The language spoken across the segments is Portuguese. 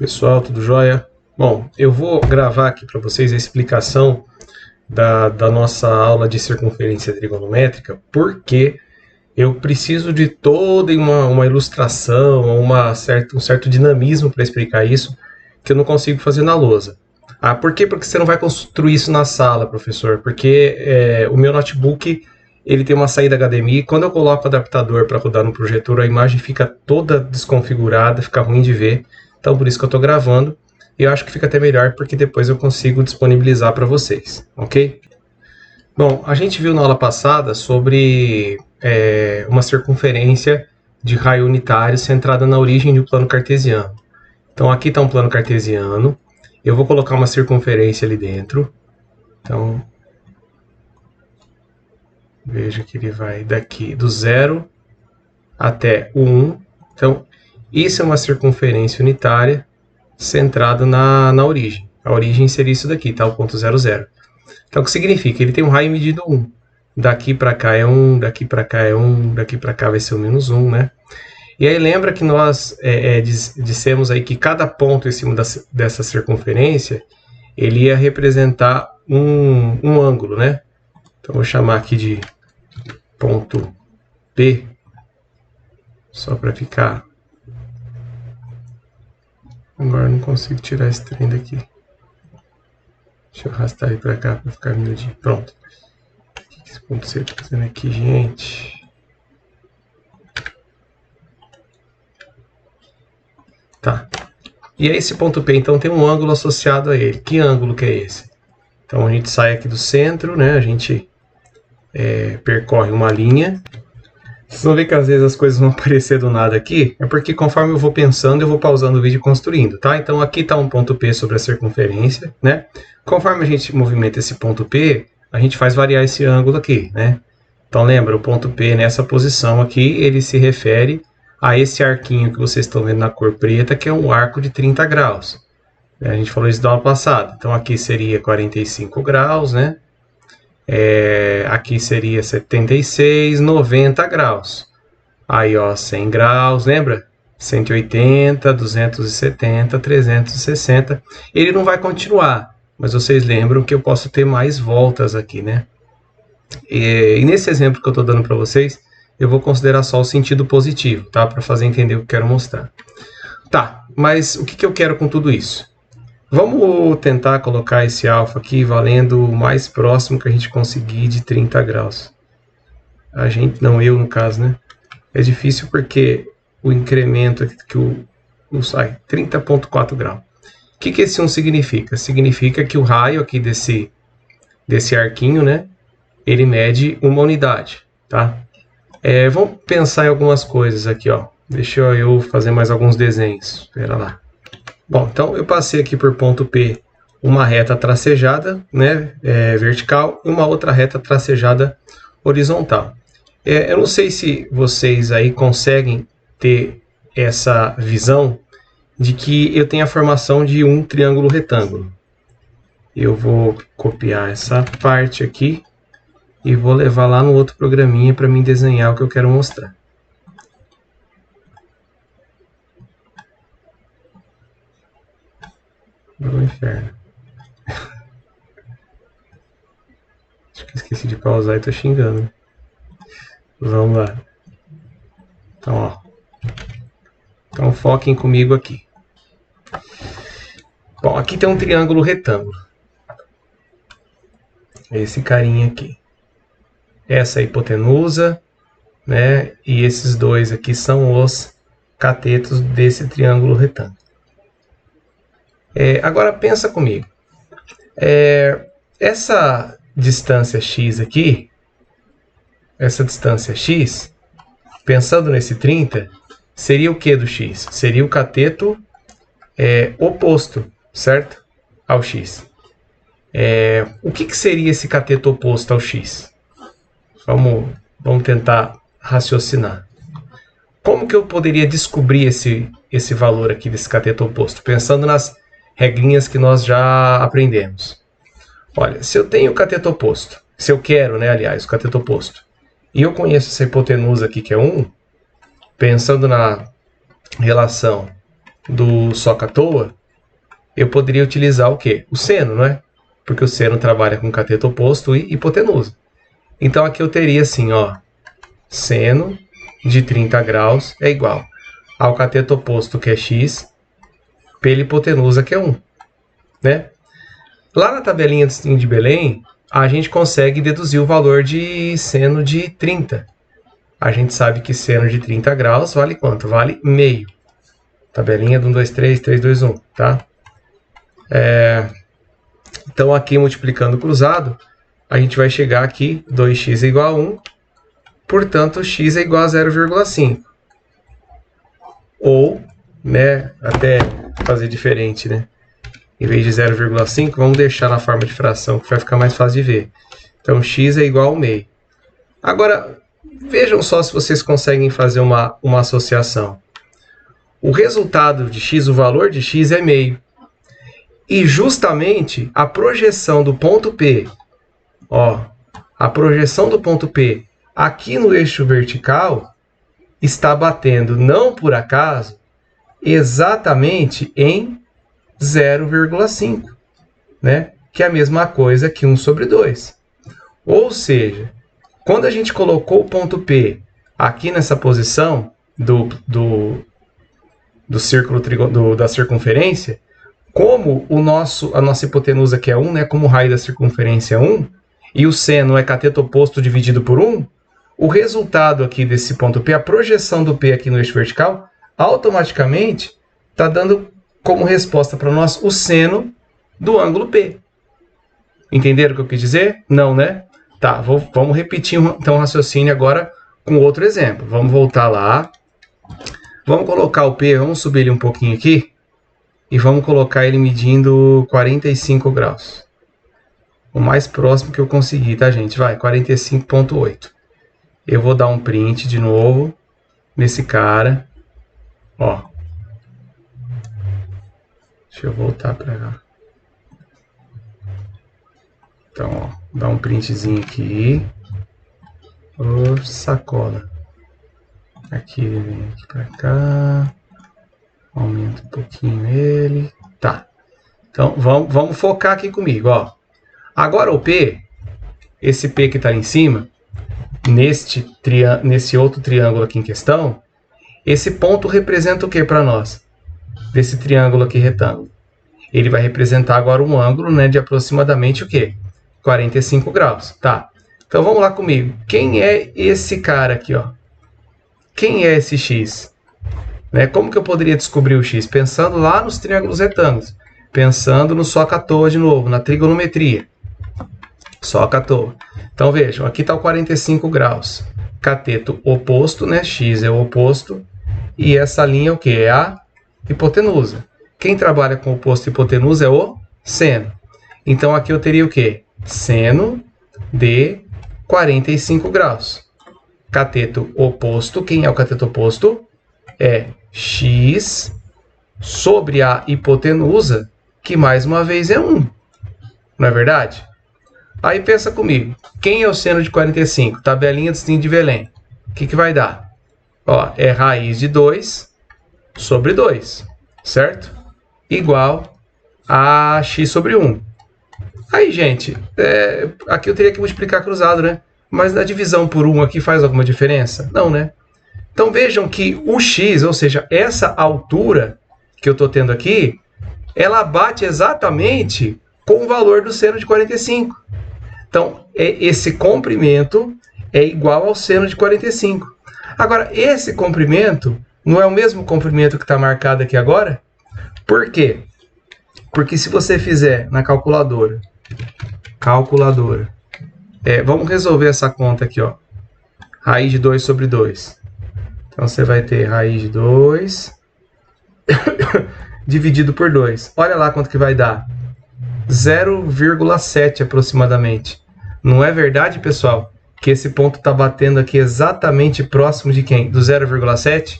Pessoal, tudo jóia? Bom, eu vou gravar aqui para vocês a explicação da nossa aula de circunferência trigonométrica, porque eu preciso de toda uma ilustração, um certo dinamismo para explicar isso, que eu não consigo fazer na lousa. Ah, por quê? Porque você não vai construir isso na sala, professor, porque o meu notebook ele tem uma saída HDMI, e quando eu coloco o adaptador para rodar no projetor, a imagem fica toda desconfigurada, fica ruim de ver. Então, por isso que eu estou gravando. E eu acho que fica até melhor, porque depois eu consigo disponibilizar para vocês, ok? Bom, a gente viu na aula passada sobre uma circunferência de raio unitário centrada na origem de um plano cartesiano. Então, aqui está um plano cartesiano. Eu vou colocar uma circunferência ali dentro. Então, veja que ele vai daqui do 0 até o 1. Então, isso é uma circunferência unitária centrada na origem. A origem seria isso daqui, tá? O ponto 0, 0. Então, o que significa? Ele tem um raio medido 1. Daqui para cá é 1, daqui para cá é 1, daqui para cá vai ser o menos 1, né? E aí lembra que nós dissemos aí que cada ponto em cima dessa circunferência, ele ia representar um ângulo, né? Então, vou chamar aqui de ponto P, só para ficar... Agora eu não consigo tirar esse trem daqui. Deixa eu arrastar ele para cá para ficar miudinho. Pronto. O que esse ponto C está fazendo aqui, gente? Tá. E aí esse ponto P, então, tem um ângulo associado a ele. Que ângulo que é esse? Então, a gente sai aqui do centro, né? A gente percorre uma linha. Vocês vão ver que às vezes as coisas vão aparecer do nada aqui, é porque conforme eu vou pensando, eu vou pausando o vídeo e construindo, tá? Então aqui está um ponto P sobre a circunferência, né? Conforme a gente movimenta esse ponto P, a gente faz variar esse ângulo aqui, né? Então lembra, o ponto P nessa posição aqui, ele se refere a esse arquinho que vocês estão vendo na cor preta, que é um arco de 30 graus. A gente falou isso da aula passada. Então aqui seria 45 graus, né? Aqui seria 76, 90 graus. Aí, ó, 100 graus, lembra? 180, 270, 360. Ele não vai continuar, mas vocês lembram que eu posso ter mais voltas aqui, né? E nesse exemplo que eu estou dando para vocês, eu vou considerar só o sentido positivo, tá? Para fazer entender o que eu quero mostrar. Tá, mas o que eu quero com tudo isso? Vamos tentar colocar esse alfa aqui valendo o mais próximo que a gente conseguir de 30 graus. A gente, não eu no caso, né? É difícil porque o incremento aqui que sai 30,4 graus. O que esse 1 significa? Significa que o raio aqui desse arquinho, né? Ele mede uma unidade, tá? Vamos pensar em algumas coisas aqui, ó. Deixa eu fazer mais alguns desenhos. Espera lá. Bom, então eu passei aqui por ponto P uma reta tracejada, né, vertical, e uma outra reta tracejada horizontal. Eu não sei se vocês aí conseguem ter essa visão de que eu tenho a formação de um triângulo retângulo. Eu vou copiar essa parte aqui e vou levar lá no outro programinha para mim desenhar o que eu quero mostrar. No inferno. Acho que esqueci de pausar e tô xingando. Vamos lá. Então, ó. Então, foquem comigo aqui. Bom, aqui tem um triângulo retângulo. Esse carinha aqui. Essa é a hipotenusa, né? E esses dois aqui são os catetos desse triângulo retângulo. Agora pensa comigo, essa distância x aqui, essa distância x, pensando nesse 30, seria o que do x? Seria o cateto oposto, certo? Ao x. O que seria esse cateto oposto ao x? Vamos tentar raciocinar. Como que eu poderia descobrir esse valor aqui desse cateto oposto? Pensando nas regrinhas que nós já aprendemos. Olha, se eu tenho o cateto oposto, se eu quero, né, aliás, o cateto oposto, e eu conheço essa hipotenusa aqui que é 1, pensando na relação do soca-toa, eu poderia utilizar o quê? O seno, não é? Porque o seno trabalha com cateto oposto e hipotenusa. Então aqui eu teria assim, ó, seno de 30 graus é igual ao cateto oposto, que é x, pela hipotenusa, que é 1. Né? Lá na tabelinha do Stinho de Belém, a gente consegue deduzir o valor de seno de 30. A gente sabe que seno de 30 graus vale quanto? Vale meio. Tabelinha do 1, 2, 3, 3, 2, 1, tá? Então, aqui multiplicando cruzado, a gente vai chegar aqui, 2x é igual a 1, portanto, x é igual a 0,5. Ou, né, até fazer diferente, né? Em vez de 0,5, vamos deixar na forma de fração, que vai ficar mais fácil de ver. Então, x é igual ao meio. Agora, vejam só se vocês conseguem fazer uma associação. O resultado de x, o valor de x é meio. E justamente a projeção do ponto P, ó, a projeção do ponto P aqui no eixo vertical está batendo, não por acaso, exatamente em 0,5, né? Que é a mesma coisa que 1 sobre 2. Ou seja, quando a gente colocou o ponto P aqui nessa posição do círculo da circunferência, como a nossa hipotenusa que é 1, né, como o raio da circunferência é 1, e o seno é cateto oposto dividido por 1, o resultado aqui desse ponto P, a projeção do P aqui no eixo vertical, automaticamente está dando como resposta para nós o seno do ângulo P. Entenderam o que eu quis dizer? Não, né? Tá, vamos repetir então o raciocínio agora com outro exemplo. Vamos voltar lá. Vamos colocar o P, vamos subir ele um pouquinho aqui. E vamos colocar ele medindo 45 graus. O mais próximo que eu conseguir, tá, gente? Vai, 45,8. Eu vou dar um print de novo nesse cara. Ó. Deixa eu voltar para cá. Então, ó, dá um printzinho aqui. Ô, sacola. Aqui, vem aqui para cá. Aumenta um pouquinho ele. Tá. Então, vamos focar aqui comigo, ó. Agora o P, esse P que está ali em cima, nesse outro triângulo aqui em questão, esse ponto representa o que para nós? Desse triângulo aqui retângulo. Ele vai representar agora um ângulo, né, de aproximadamente o quê? 45 graus. Tá. Então, vamos lá comigo. Quem é esse cara aqui, ó? Quem é esse X? Né? Como que eu poderia descobrir o X? Pensando lá nos triângulos retângulos. Pensando no soca-toa de novo, na trigonometria. Soca-toa. Então vejam, aqui está o 45 graus. Cateto oposto, né? X é o oposto. E essa linha é o que? É a hipotenusa. Quem trabalha com oposto e hipotenusa é o seno. Então aqui eu teria o quê? Seno de 45 graus. Cateto oposto, quem é o cateto oposto? É x sobre a hipotenusa, que mais uma vez é 1. Não é verdade? Aí pensa comigo. Quem é o seno de 45? Tabelinha do Stinho de Belém. O que vai dar? Ó, é raiz de 2 sobre 2. Certo? Igual a x sobre 1. Aí, gente, aqui eu teria que multiplicar cruzado, né? Mas na divisão por 1 aqui faz alguma diferença? Não, né? Então vejam que o x, ou seja, essa altura que eu estou tendo aqui, ela bate exatamente com o valor do seno de 45. Então, esse comprimento é igual ao seno de 45. Agora, esse comprimento não é o mesmo comprimento que está marcado aqui agora? Por quê? Porque se você fizer na calculadora, vamos resolver essa conta aqui, ó. Raiz de 2 sobre 2. Então, você vai ter raiz de 2 dividido por 2. Olha lá quanto que vai dar. 0,7 aproximadamente. Não é verdade, pessoal, que esse ponto está batendo aqui exatamente próximo de quem? Do 0,7?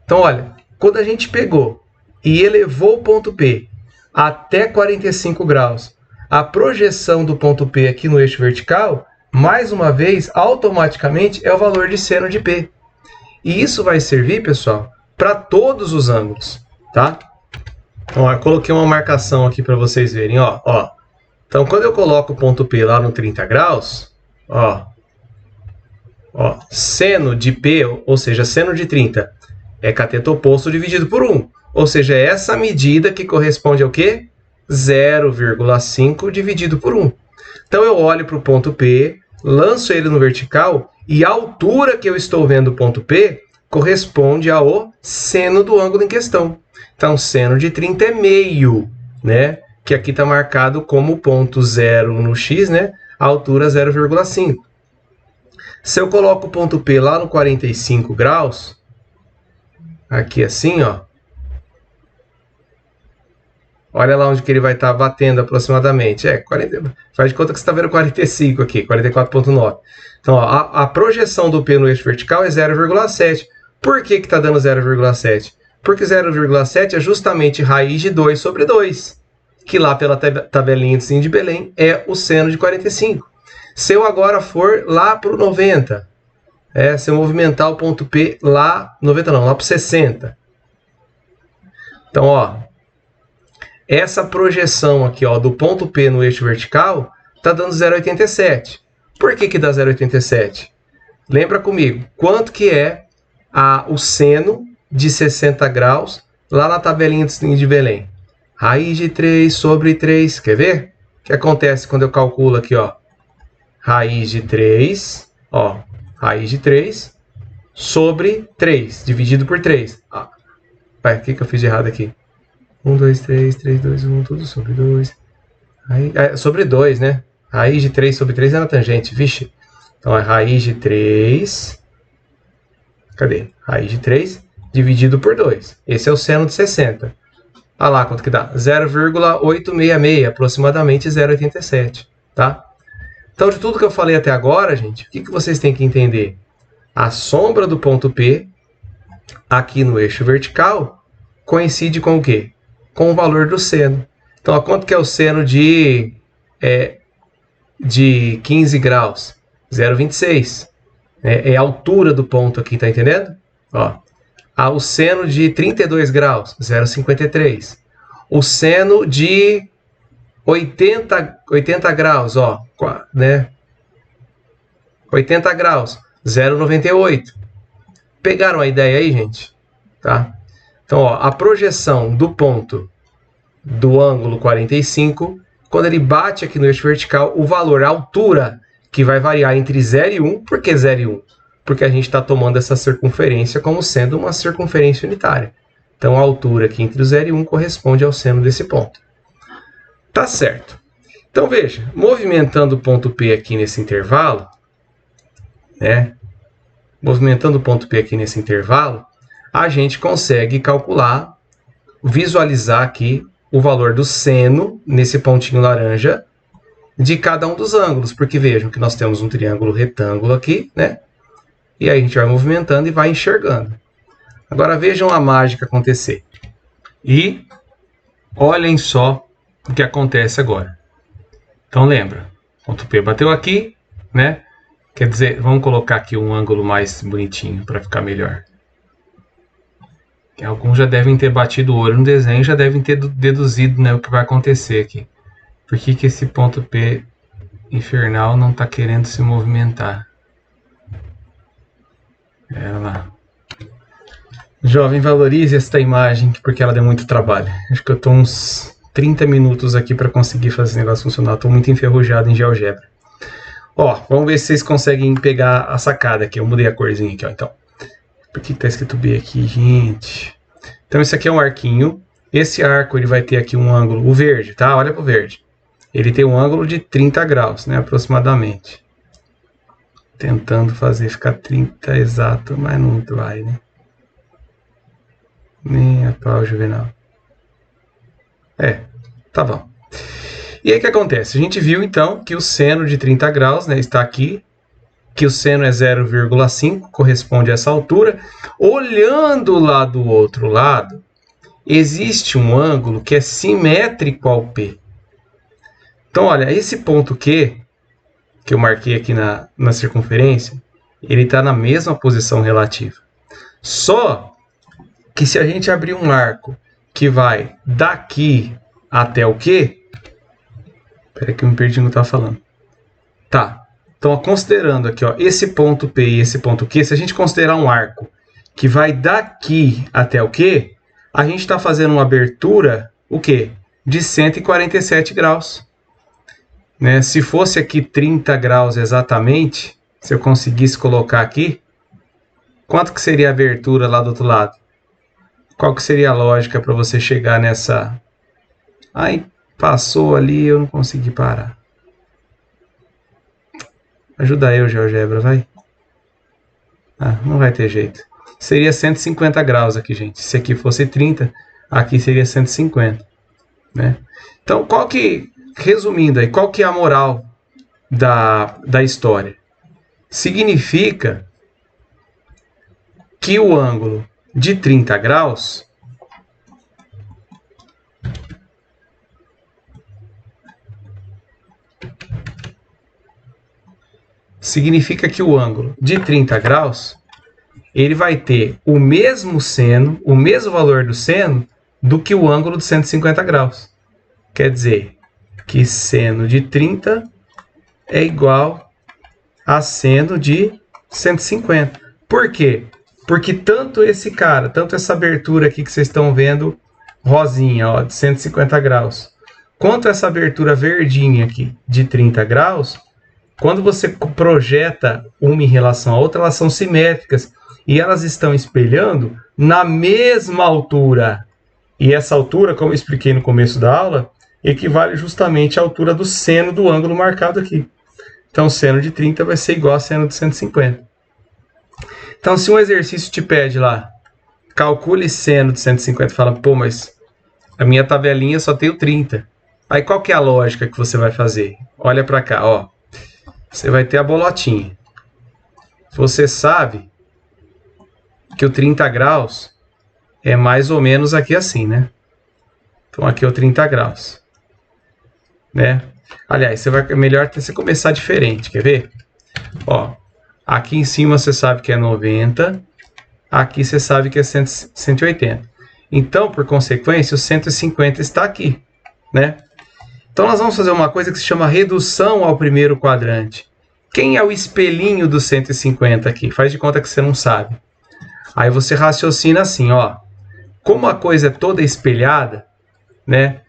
Então, olha, quando a gente pegou e elevou o ponto P até 45 graus, a projeção do ponto P aqui no eixo vertical, mais uma vez, automaticamente, é o valor de seno de P. E isso vai servir, pessoal, para todos os ângulos. tá? Então, eu coloquei uma marcação aqui para vocês verem, ó. Então, quando eu coloco o ponto P lá no 30 graus, ó, seno de P, ou seja, seno de 30, é cateto oposto dividido por 1. Ou seja, é essa medida que corresponde ao quê? 0,5 dividido por 1. Então, eu olho para o ponto P, lanço ele no vertical, e a altura que eu estou vendo do ponto P corresponde ao seno do ângulo em questão. Então, seno de 30 é meio, né? Que aqui está marcado como ponto 0 no x, né? A altura 0,5. Se eu coloco o ponto P lá no 45 graus, aqui assim, ó. Olha lá onde que ele vai estar batendo aproximadamente. 40, faz de conta que você está vendo 45 aqui, 44,9. Então, ó, a projeção do P no eixo vertical é 0,7. Por que está dando 0,7? Porque 0,7 é justamente raiz de 2 sobre 2, que lá pela tabelinha de Belém é o seno de 45. Se eu agora for lá para o 90, se eu movimentar o ponto P lá, 90 não, lá para o 60. Então, ó, essa projeção aqui, ó, do ponto P no eixo vertical está dando 0,87. Por que dá 0,87? Lembra comigo, quanto que é o seno de 60 graus lá na tabelinha de Belém? Raiz de 3 sobre 3. Quer ver? O que acontece quando eu calculo aqui, ó? Raiz de 3, ó, raiz de 3 sobre 3, dividido por 3. Vai, o que eu fiz de errado aqui? 1, 2, 3, 3, 2, 1, tudo sobre 2. Sobre 2, né? Raiz de 3 sobre 3 é na tangente, vixe. Então, é raiz de 3... Cadê? Raiz de 3 dividido por 2. Esse é o seno de 60. Olha lá quanto que dá. 0,866, aproximadamente 0,87, tá? Então, de tudo que eu falei até agora, gente, o que vocês têm que entender? A sombra do ponto P, aqui no eixo vertical, coincide com o quê? Com o valor do seno. Então, ó, quanto que é o seno de 15 graus? 0,26. É a altura do ponto aqui, tá entendendo? Ó, o seno de 32 graus, 0,53. O seno de 80 graus, ó, né? 80 graus, 0,98. Pegaram a ideia aí, gente? Tá? Então, ó, a projeção do ponto do ângulo 45, quando ele bate aqui no eixo vertical, o valor, a altura, que vai variar entre 0 e 1. Por que 0 e 1? Porque a gente está tomando essa circunferência como sendo uma circunferência unitária. Então, a altura aqui entre o 0 e 1 corresponde ao seno desse ponto. Tá certo. Então, veja, movimentando o ponto P aqui nesse intervalo, né? Movimentando o ponto P aqui nesse intervalo, a gente consegue calcular, visualizar aqui o valor do seno, nesse pontinho laranja, de cada um dos ângulos. Porque vejam que nós temos um triângulo retângulo aqui, né? E aí a gente vai movimentando e vai enxergando. Agora vejam a mágica acontecer. E olhem só o que acontece agora. Então lembra, ponto P bateu aqui, né? Quer dizer, vamos colocar aqui um ângulo mais bonitinho para ficar melhor. Alguns já devem ter batido o olho no desenho, já devem ter deduzido, né, o que vai acontecer aqui. Por que esse ponto P infernal não está querendo se movimentar? Olha lá. Jovem, valorize esta imagem, porque ela deu muito trabalho. Acho que eu estou uns 30 minutos aqui para conseguir fazer esse negócio funcionar. Estou muito enferrujado em GeoGebra. Ó, vamos ver se vocês conseguem pegar a sacada aqui. Eu mudei a corzinha aqui, ó. Então, por que está escrito B aqui, gente? Então, esse aqui é um arquinho. Esse arco ele vai ter aqui um ângulo, o verde, tá? Olha para o verde. Ele tem um ângulo de 30 graus, né? Aproximadamente. Tentando fazer ficar 30 exato, mas não vai, né? Nem a pau, Juvenal. Tá bom. E aí o que acontece? A gente viu então que o seno de 30 graus, né, está aqui, que o seno é 0,5, corresponde a essa altura. Olhando lá do outro lado, existe um ângulo que é simétrico ao P. Então, olha, esse ponto Q, que eu marquei aqui na circunferência, ele está na mesma posição relativa. Só que se a gente abrir um arco que vai daqui até o quê? Espera que eu me perdi no que eu estava falando. Tá. Então, considerando aqui, ó, esse ponto P e esse ponto Q, se a gente considerar um arco que vai daqui até o Q, a gente está fazendo uma abertura, o quê? De 147 graus. Né? Se fosse aqui 30 graus exatamente, se eu conseguisse colocar aqui, quanto que seria a abertura lá do outro lado? Qual que seria a lógica para você chegar nessa... Ai, passou ali, eu não consegui parar. Ajuda eu, GeoGebra, vai. Ah, não vai ter jeito. Seria 150 graus aqui, gente. Se aqui fosse 30, aqui seria 150. Né? Então, resumindo aí, qual que é a moral da história? Significa que o ângulo de 30 graus ele vai ter o mesmo seno, o mesmo valor do seno do que o ângulo de 150 graus. Quer dizer que seno de 30 é igual a seno de 150. Por quê? Porque tanto essa abertura aqui que vocês estão vendo, rosinha, ó, de 150 graus, quanto essa abertura verdinha aqui, de 30 graus, quando você projeta uma em relação à outra, elas são simétricas e elas estão espelhando na mesma altura. E essa altura, como eu expliquei no começo da aula, equivale justamente à altura do seno do ângulo marcado aqui. Então, seno de 30 vai ser igual a seno de 150. Então, se um exercício te pede lá, calcule seno de 150, fala, pô, mas a minha tabelinha só tem o 30. Aí, qual que é a lógica que você vai fazer? Olha para cá, ó. Você vai ter a bolotinha. Você sabe que o 30 graus é mais ou menos aqui assim, né? Então, aqui é o 30 graus. Né? Aliás, melhor você começar diferente, quer ver? Ó, aqui em cima você sabe que é 90, aqui você sabe que é 180. Então, por consequência, o 150 está aqui, né? Então, nós vamos fazer uma coisa que se chama redução ao primeiro quadrante. Quem é o espelhinho do 150 aqui? Faz de conta que você não sabe. Aí você raciocina assim, ó. Como a coisa é toda espelhada, né?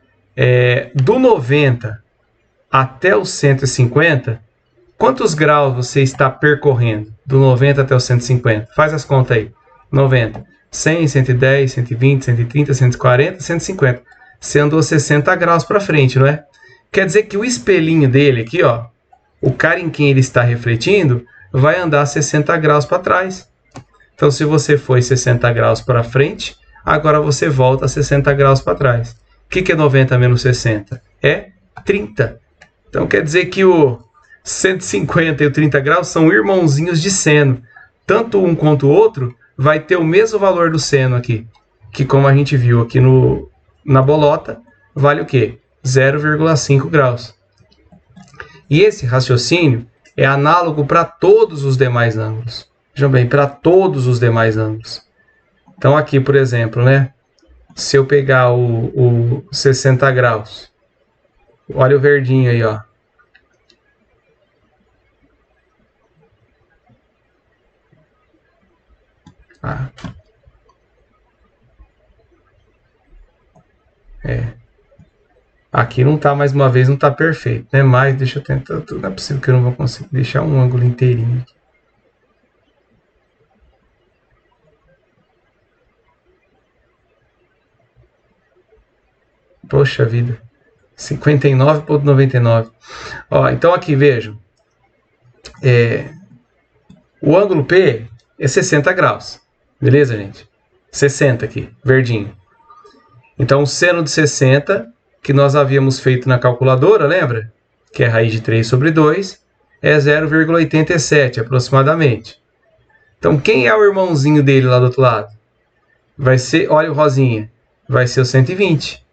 Do 90 até o 150, quantos graus você está percorrendo? Do 90 até o 150. Faz as contas aí. 90, 100, 110, 120, 130, 140, 150. Você andou 60 graus para frente, não é? Quer dizer que o espelhinho dele aqui, ó, o cara em quem ele está refletindo, vai andar 60 graus para trás. Então, se você foi 60 graus para frente, agora você volta 60 graus para trás. O que é 90 menos 60? É 30. Então, quer dizer que o 150 e o 30 graus são irmãozinhos de seno. Tanto um quanto o outro vai ter o mesmo valor do seno aqui. Que, como a gente viu aqui na bolota, vale o quê? 0,5 graus. E esse raciocínio é análogo para todos os demais ângulos. Vejam bem, para todos os demais ângulos. Então aqui, por exemplo, né? Se eu pegar o 60 graus, olha o verdinho aí, ó. Aqui não tá, mais uma vez, não tá perfeito, né? Mas deixa eu tentar, não é possível que eu não vou conseguir deixar um ângulo inteirinho aqui. Poxa vida, 59,99. Ó, então aqui, vejam. O ângulo P é 60 graus. Beleza, gente? 60 aqui, verdinho. Então, o seno de 60, que nós havíamos feito na calculadora, lembra? Que é raiz de 3 sobre 2, é 0,87 aproximadamente. Então, quem é o irmãozinho dele lá do outro lado? Vai ser, olha o rosinha, vai ser o 120.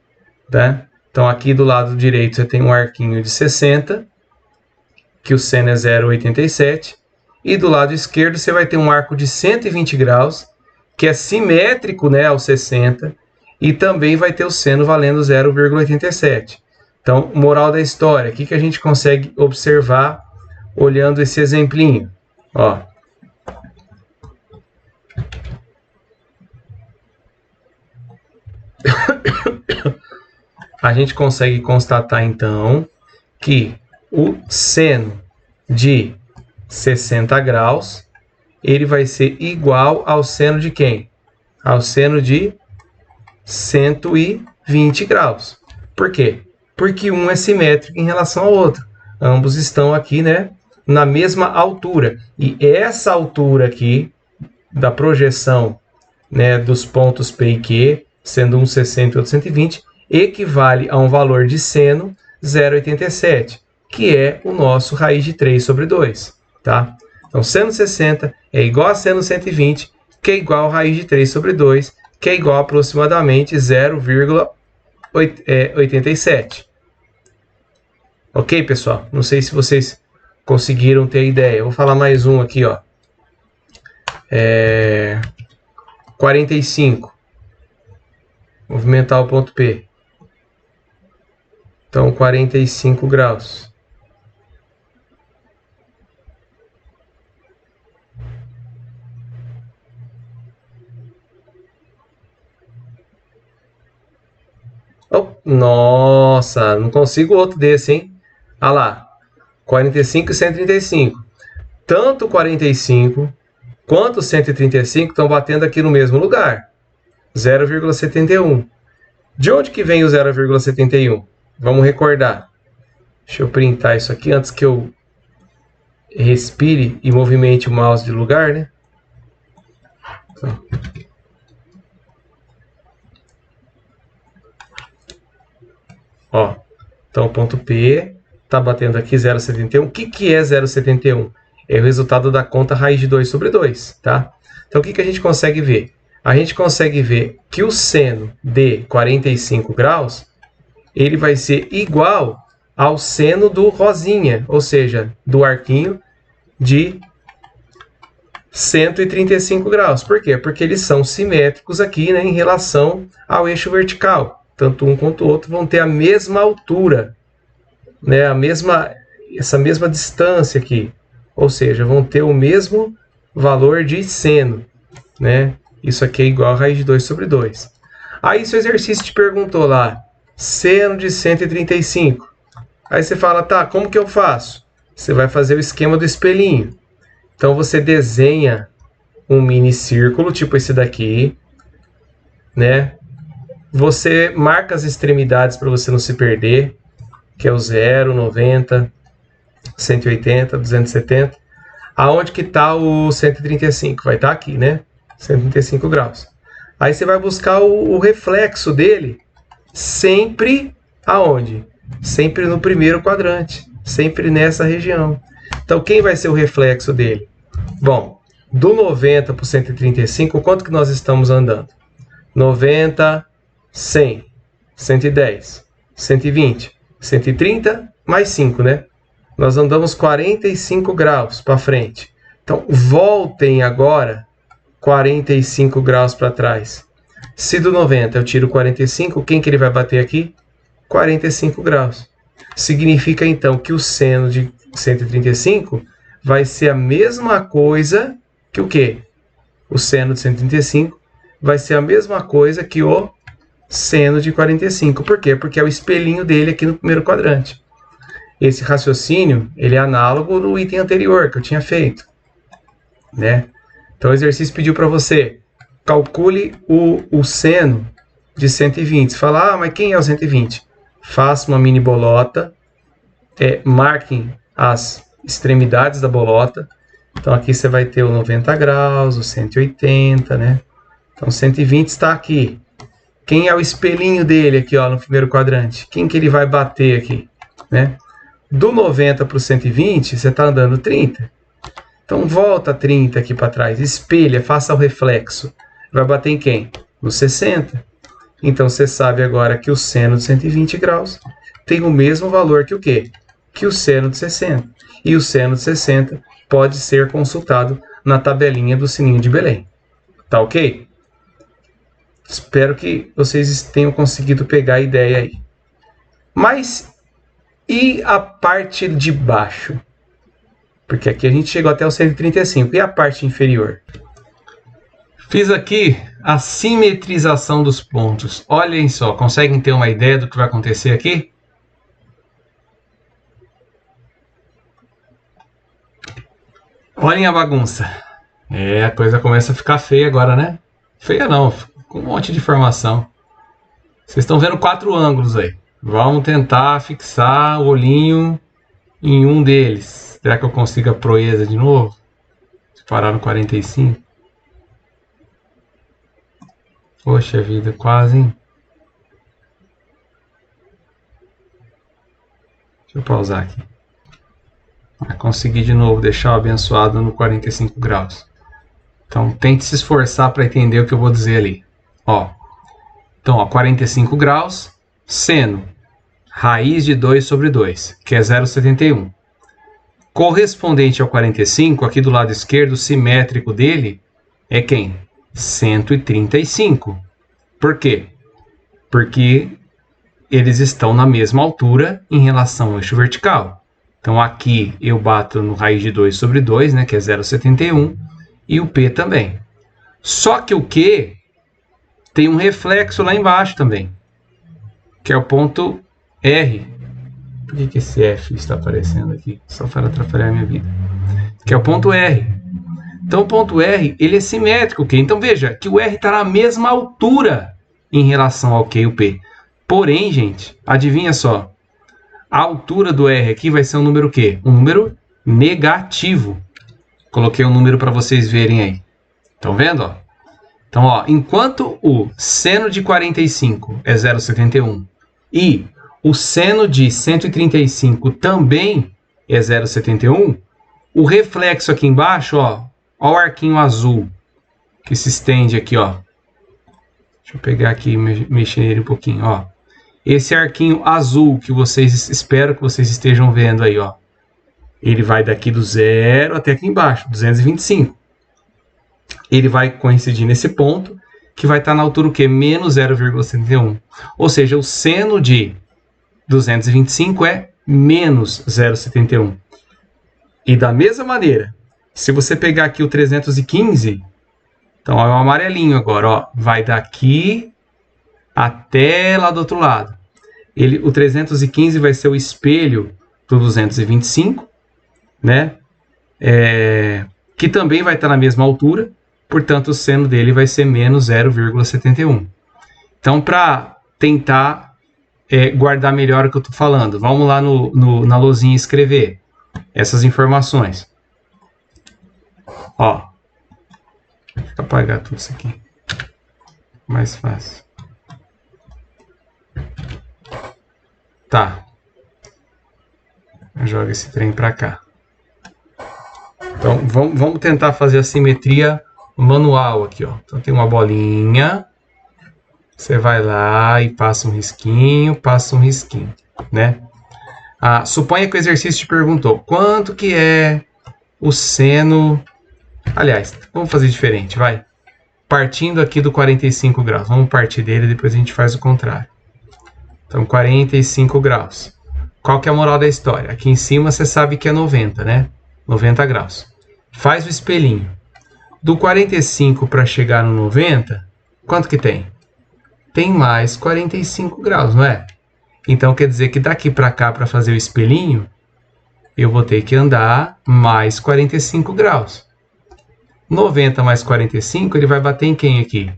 Tá? Então, aqui do lado direito você tem um arquinho de 60, que o seno é 0,87. E do lado esquerdo você vai ter um arco de 120 graus, que é simétrico, né, ao 60. e também vai ter o seno valendo 0,87. Então, moral da história, o que a gente consegue observar olhando esse exemplinho? Ó. A gente consegue constatar, então, que o seno de 60 graus, ele vai ser igual ao seno de quem? Ao seno de 120 graus. Por quê? Porque um é simétrico em relação ao outro. Ambos estão aqui, né, na mesma altura. E essa altura aqui, da projeção, né, dos pontos P e Q, sendo um 60 e outro 120, equivale a um valor de seno 0,87, que é o nosso raiz de 3 sobre 2. Tá? Então, seno 60 é igual a seno 120, que é igual a raiz de 3 sobre 2, que é igual a aproximadamente 0,87. Ok, pessoal? Não sei se vocês conseguiram ter ideia. Eu vou falar mais um aqui, ó. 45. Movimentar o ponto P. Então, 45 graus. Oh, nossa, não consigo outro desse, hein? Ah lá, 45 e 135. Tanto 45 quanto 135 estão batendo aqui no mesmo lugar. 0,71. De onde que vem o 0,71? Vamos recordar. Deixa eu printar isso aqui antes que eu respire e movimente o mouse de lugar, né? Ó, então o ponto P está batendo aqui 0,71. O que é 0,71? É o resultado da conta raiz de 2 sobre 2, tá? Então o que a gente consegue ver? A gente consegue ver que o seno de 45 graus, ele vai ser igual ao seno do rosinha, ou seja, do arquinho de 135 graus. Por quê? Porque eles são simétricos aqui, né, em relação ao eixo vertical. Tanto um quanto o outro vão ter a mesma altura, né, essa mesma distância aqui. Ou seja, vão ter o mesmo valor de seno, né? Isso aqui é igual a raiz de 2 sobre 2. Aí, se o exercício te perguntou lá, seno de 135. Aí você fala, tá, como que eu faço? Você vai fazer o esquema do espelhinho. Então, você desenha um mini círculo, tipo esse daqui, né? Você marca as extremidades para você não se perder, que é o 0, 90, 180, 270. Aonde que está o 135? Vai estar aqui, né? 135 graus. Aí você vai buscar o reflexo dele sempre aonde? Sempre no primeiro quadrante, sempre nessa região. Então, quem vai ser o reflexo dele? Bom, do 90 para o 135, quanto que nós estamos andando? 90, 100, 110, 120, 130, mais 5, né? Nós andamos 45 graus para frente. Então, voltem agora 45 graus para trás. Se do 90 eu tiro 45, quem que ele vai bater aqui? 45 graus. Significa, então, que o seno de 135 vai ser a mesma coisa que o quê? O seno de 135 vai ser a mesma coisa que o seno de 45. Por quê? Porque é o espelhinho dele aqui no primeiro quadrante. Esse raciocínio, ele é análogo no item anterior que eu tinha feito, né? Então, o exercício pediu para você, calcule o seno de 120. Você fala, mas quem é o 120? Faça uma mini bolota, marquem as extremidades da bolota. Então, aqui você vai ter o 90 graus, o 180, né? Então, 120 está aqui. Quem é o espelhinho dele aqui, ó, no primeiro quadrante? Quem que ele vai bater aqui, né? Do 90 para o 120, você está andando 30. Então, volta 30 aqui para trás. Espelha, faça o reflexo. Vai bater em quem? No 60. Então, você sabe agora que o seno de 120 graus tem o mesmo valor que o quê? Que o seno de 60. E o seno de 60 pode ser consultado na tabelinha do sininho de Belém. Tá ok? Espero que vocês tenham conseguido pegar a ideia aí. Mas e a parte de baixo? Porque aqui a gente chegou até o 135. E a parte inferior? Fiz aqui a simetrização dos pontos. Olhem só, conseguem ter uma ideia do que vai acontecer aqui? Olhem a bagunça. A coisa começa a ficar feia agora, né? Feia não, com um monte de informação. Vocês estão vendo 4 ângulos aí. Vamos tentar fixar o olhinho em um deles. Será que eu consigo a proeza de novo? Se parar no 45. Poxa vida, quase, hein? Deixa eu pausar aqui. Consegui de novo deixar o abençoado no 45 graus. Então, tente se esforçar para entender o que eu vou dizer ali. Ó. Então, ó, 45 graus, seno, raiz de 2 sobre 2, que é 0,71. Correspondente ao 45, aqui do lado esquerdo, simétrico dele, é quem? 135. Por quê? Porque eles estão na mesma altura em relação ao eixo vertical. Então, aqui eu bato no raiz de 2 sobre 2, né, que é 0,71, e o P também. Só que o Q tem um reflexo lá embaixo também, que é o ponto R. Por que esse F está aparecendo aqui? Só para atrapalhar a minha vida. Que é o ponto R. Então, o ponto R, ele é simétrico, Q. Então, veja que o R está na mesma altura em relação ao Q e o P. Porém, gente, adivinha só. A altura do R aqui vai ser um número quê? Um número negativo. Coloquei um número para vocês verem aí. Estão vendo? Ó? Então, ó, enquanto o seno de 45 é 0,71 e o seno de 135 também é 0,71, o reflexo aqui embaixo, ó o arquinho azul que se estende aqui, ó. Deixa eu pegar aqui e mexer nele um pouquinho, ó. Esse arquinho azul que vocês, espero que vocês estejam vendo aí, ó. Ele vai daqui do 0 até aqui embaixo, 225. Ele vai coincidir nesse ponto, que vai estar na altura o quê? Menos 0,71. Ou seja, o seno de 225 é menos 0,71. E da mesma maneira, se você pegar aqui o 315, então é o amarelinho agora, ó, vai daqui até lá do outro lado. O 315 vai ser o espelho do 225, né? Que também vai estar na mesma altura, portanto o seno dele vai ser menos 0,71. Então, para tentar guardar melhor o que eu estou falando, vamos lá na lousinha escrever essas informações. Ó, deixa eu apagar tudo isso aqui, mais fácil. Tá. Joga esse trem para cá. Então, vamos tentar fazer a simetria manual aqui, ó. Então, tem uma bolinha. Você vai lá e passa um risquinho, né? Suponha que o exercício te perguntou quanto que é o seno... Aliás, vamos fazer diferente, vai. Partindo aqui do 45 graus. Vamos partir dele, depois a gente faz o contrário. Então, 45 graus. Qual que é a moral da história? Aqui em cima você sabe que é 90, né? 90 graus. Faz o espelhinho. Do 45 para chegar no 90, quanto que tem? Tem mais 45 graus, não é? Então, quer dizer que daqui para cá, para fazer o espelhinho, eu vou ter que andar mais 45 graus. 90 mais 45, ele vai bater em quem aqui?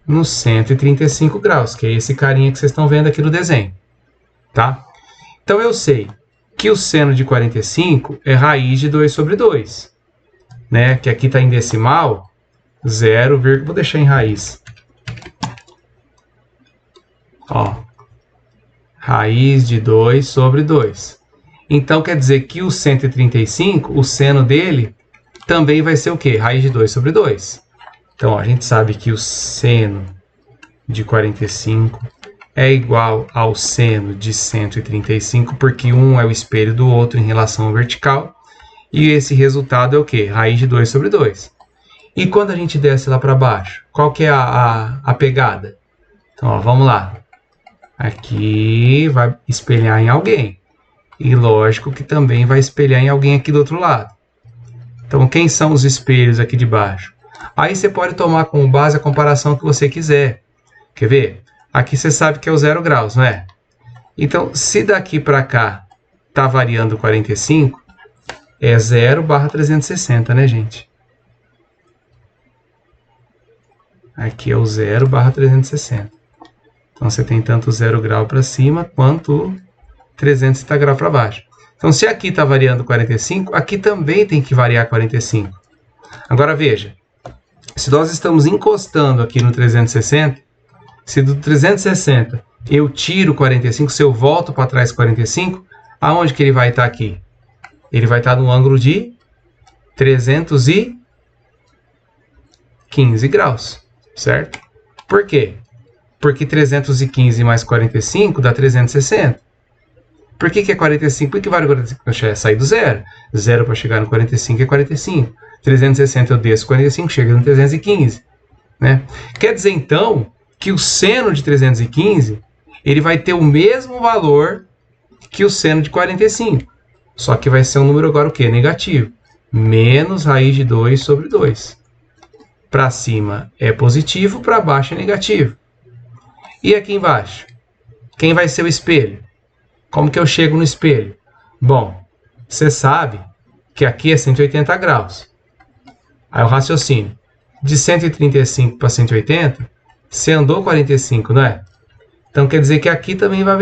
No 135 graus, que é esse carinha que vocês estão vendo aqui no desenho. Tá? Então, eu sei que o seno de 45 é raiz de 2 sobre 2. Né? Que aqui está em decimal, 0, vou deixar em raiz. Ó, raiz de 2 sobre 2. Então, quer dizer que o 135, o seno dele, também vai ser o quê? Raiz de 2 sobre 2. Então, ó, a gente sabe que o seno de 45 é igual ao seno de 135, porque um é o espelho do outro em relação ao vertical. E esse resultado é o quê? Raiz de 2 sobre 2. E quando a gente desce lá para baixo, qual que é a pegada? Então, ó, vamos lá. Aqui vai espelhar em alguém. E lógico que também vai espelhar em alguém aqui do outro lado. Então, quem são os espelhos aqui de baixo? Aí você pode tomar como base a comparação que você quiser. Quer ver? Aqui você sabe que é o 0 graus, não é? Então, se daqui para cá está variando 45, é 0/360, né, gente? Aqui é o 0/360. Então, você tem tanto 0 grau para cima quanto 360 graus para baixo. Então, se aqui está variando 45, aqui também tem que variar 45. Agora, veja. Se nós estamos encostando aqui no 360, se do 360 eu tiro 45, se eu volto para trás 45, aonde que ele vai estar aqui? Ele vai estar no ângulo de 315 graus, certo? Por quê? Porque 315 mais 45 dá 360. Por que é 45? Por que vale 45? Eu saí do zero. Zero para chegar no 45 é 45. 360 eu desço 45, chega no 315. Né? Quer dizer, então, que o seno de 315 ele vai ter o mesmo valor que o seno de 45. Só que vai ser um número agora o quê? Negativo. Menos raiz de 2 sobre 2. Para cima é positivo, para baixo é negativo. E aqui embaixo? Quem vai ser o espelho? Como que eu chego no espelho? Bom, você sabe que aqui é 180 graus. Aí o raciocínio. De 135 para 180, você andou 45, não é? Então quer dizer que aqui também vai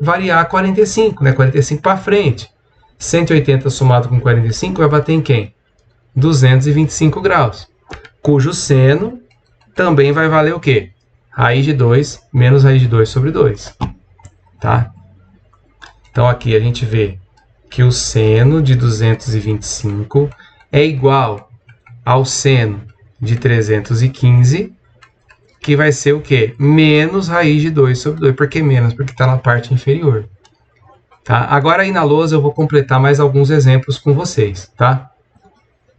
variar 45, né? 45 para frente. 180 somado com 45 vai bater em quem? 225 graus. Cujo seno também vai valer o quê? Raiz de 2 menos raiz de 2 sobre 2. Tá? Então aqui a gente vê que o seno de 225 é igual ao seno de 315, que vai ser o quê? Menos raiz de 2 sobre 2. Por que menos? Porque está na parte inferior. Tá? Agora aí na lousa eu vou completar mais alguns exemplos com vocês. Tá?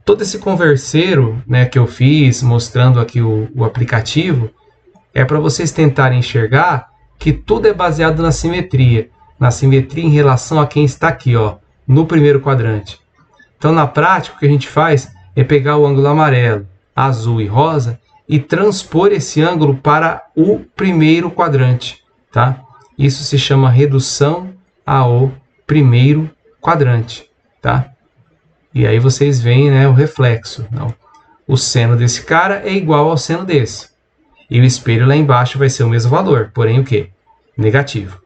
Todo esse converseiro, né, que eu fiz, mostrando aqui o aplicativo, é para vocês tentarem enxergar que tudo é baseado na simetria. Na simetria em relação a quem está aqui, ó, no primeiro quadrante. Então, na prática, o que a gente faz é pegar o ângulo amarelo, azul e rosa e transpor esse ângulo para o primeiro quadrante. Tá? Isso se chama redução ao primeiro quadrante. Tá? E aí vocês veem, né, o reflexo. Não. O seno desse cara é igual ao seno desse. E o espelho lá embaixo vai ser o mesmo valor, porém o quê? Negativo.